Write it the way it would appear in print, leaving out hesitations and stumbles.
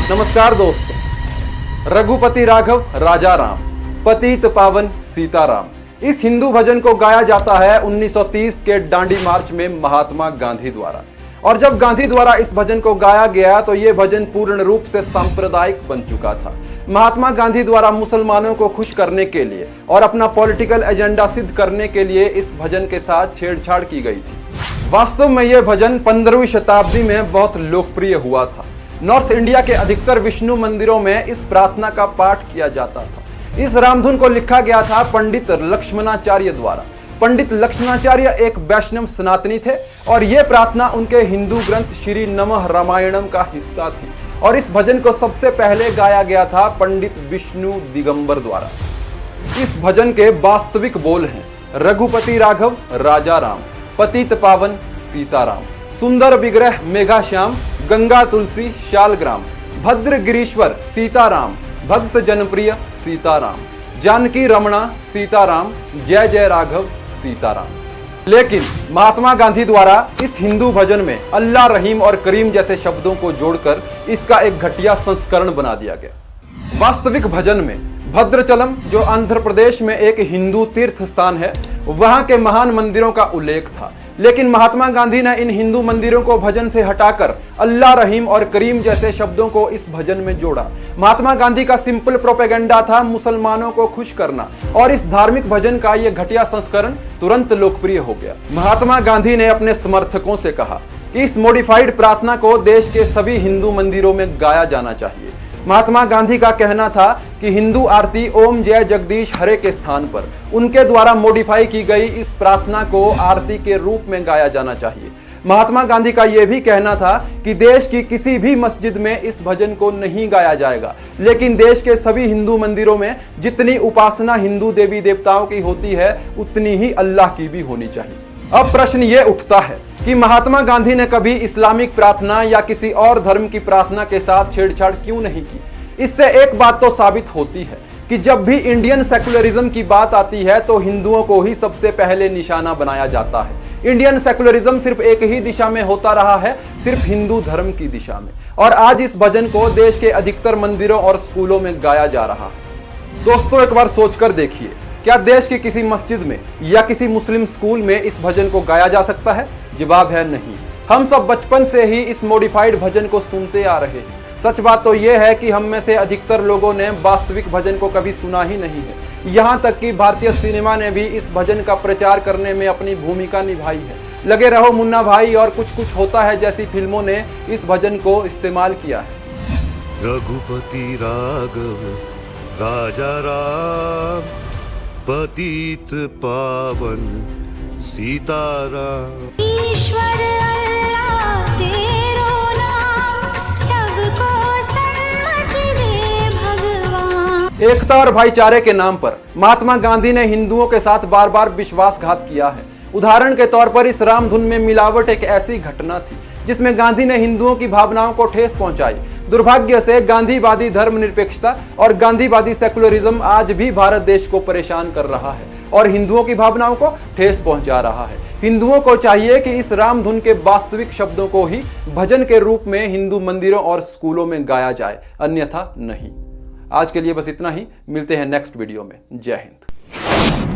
नमस्कार दोस्तों, रघुपति राघव राजा राम, पतित पावन सीताराम, इस हिंदू भजन को गाया जाता है 1930 के दांडी मार्च में महात्मा गांधी द्वारा। और जब गांधी द्वारा इस भजन को गाया गया तो यह भजन पूर्ण रूप से सांप्रदायिक बन चुका था। महात्मा गांधी द्वारा मुसलमानों को खुश करने के लिए और अपना पॉलिटिकल एजेंडा सिद्ध करने के लिए इस भजन के साथ छेड़छाड़ की गई थी। वास्तव में यह भजन 15वीं शताब्दी में बहुत लोकप्रिय हुआ था। नॉर्थ इंडिया के अधिकतर विष्णु मंदिरों में इस प्रार्थना का पाठ किया जाता था। इस रामधुन को लिखा गया था पंडित लक्ष्मणाचार्य द्वारा। पंडित लक्ष्मणाचार्य एक वैष्णव सनातनी थे और यह प्रार्थना उनके हिंदू ग्रंथ श्री नमः रामायणम का हिस्सा थी। और इस भजन को सबसे पहले गाया गया था पंडित विष्णु दिगंबर द्वारा। इस भजन के वास्तविक बोल हैं: रघुपति राघव राजा राम, पतित पावन सीताराम, सुंदर विग्रह मेघा श्याम, गंगा तुलसी शालग्राम, भद्र गिरीश्वर सीताराम, भक्त जनप्रिय सीताराम, जानकी रमणा सीताराम, जय जय राघव सीताराम। लेकिन महात्मा गांधी द्वारा इस हिंदू भजन में अल्लाह, रहीम और करीम जैसे शब्दों को जोड़कर इसका एक घटिया संस्करण बना दिया गया। वास्तविक भजन में भद्रचलम, जो आंध्र प्रदेश में एक हिंदू तीर्थ स्थान है, वहां के महान मंदिरों का उल्लेख था। लेकिन महात्मा गांधी ने इन हिंदू मंदिरों को भजन से हटाकर अल्लाह, रहीम और करीम जैसे शब्दों को इस भजन में जोड़ा। महात्मा गांधी का सिंपल प्रोपेगेंडा था मुसलमानों को खुश करना, और इस धार्मिक भजन का यह घटिया संस्करण तुरंत लोकप्रिय हो गया। महात्मा गांधी ने अपने समर्थकों से कहा कि इस मॉडिफाइड प्रार्थना को देश के सभी हिंदू मंदिरों में गाया जाना चाहिए। महात्मा गांधी का कहना था कि हिंदू आरती ओम जय जगदीश हरे के स्थान पर उनके द्वारा मॉडिफाई की गई इस प्रार्थना को आरती के रूप में गाया जाना चाहिए। महात्मा गांधी का यह भी कहना था कि देश की किसी भी मस्जिद में इस भजन को नहीं गाया जाएगा, लेकिन देश के सभी हिंदू मंदिरों में जितनी उपासना हिंदू देवी देवताओं की होती है उतनी ही अल्लाह की भी होनी चाहिए। अब प्रश्न ये उठता है कि महात्मा गांधी ने कभी इस्लामिक प्रार्थना या किसी और धर्म की प्रार्थना के साथ छेड़छाड़ क्यों नहीं की? इससे एक बात तो साबित होती है कि जब भी इंडियन सेकुलरिज्म की बात आती है तो हिंदुओं को ही सबसे पहले निशाना बनाया जाता है। इंडियन सेकुलरिज्म सिर्फ एक ही दिशा में होता रहा है, सिर्फ हिंदू धर्म की दिशा में। और आज इस भजन को देश के अधिकतर मंदिरों और स्कूलों में गाया जा रहा है। दोस्तों, एक बार सोचकर देखिए, क्या देश की किसी मस्जिद में या किसी मुस्लिम स्कूल में इस भजन को गाया जा सकता है? जवाब है नहीं। हम सब बचपन से ही इस मॉडिफाइड भजन को सुनते आ रहे हैं। सच बात तो यह है कि हम में से अधिकतर लोगों ने वास्तविक भजन को कभी सुना ही नहीं है। यहाँ तक कि भारतीय सिनेमा ने भी इस भजन का प्रचार करने में अपनी भूमिका निभाई है। लगे रहो मुन्ना भाई और कुछ कुछ होता है जैसी फिल्मों ने इस भजन को इस्तेमाल किया है। रघुपति राघव राजा राम, पतित पावन सीताराम। ईश्वर अल्लाह तेरो नाम, सबको सन्मति दे भगवान। एकता और भाईचारे के नाम पर महात्मा गांधी ने हिंदुओं के साथ बार बार विश्वासघात किया है। उदाहरण के तौर पर इस रामधुन में मिलावट एक ऐसी घटना थी जिसमें गांधी ने हिंदुओं की भावनाओं को ठेस पहुंचाई। दुर्भाग्य से गांधीवादी धर्मनिरपेक्षता और गांधीवादी सेकुलरिज्म आज भी भारत देश को परेशान कर रहा है और हिंदुओं की भावनाओं को ठेस पहुंचा रहा है। हिंदुओं को चाहिए कि इस रामधुन के वास्तविक शब्दों को ही भजन के रूप में हिंदू मंदिरों और स्कूलों में गाया जाए, अन्यथा नहीं। आज के लिए बस इतना ही। मिलते हैं नेक्स्ट वीडियो में। जय हिंद।